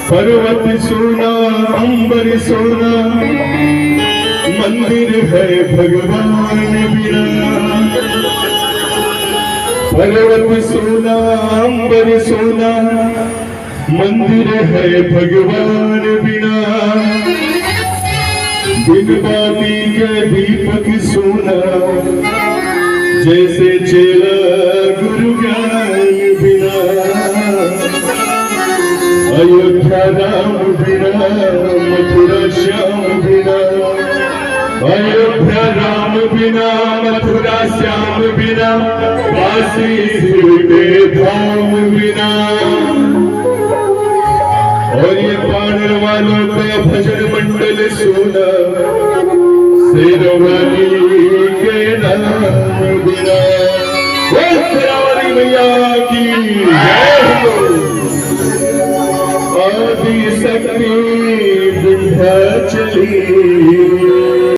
पर्वत सोना अंबर सोना मंदिर है भगवान बिना। पर्वत सोना अंबर सोना मंदिर है भगवान बिना। बिन बाती के दीपक सोना जैसे चेला गुरु ज्ञान बिना। अयोध्या राम बिना मथुरा श्याम बिना। अयोध्या राम बिना मथुरा श्याम बिना काशी में धाम बिना। और ये पागल वालों का भजन मंडल सुना शेरवाली के नाम बिना। शेरावाली मैया की जय हो। आदि शक्ति विंध्याचली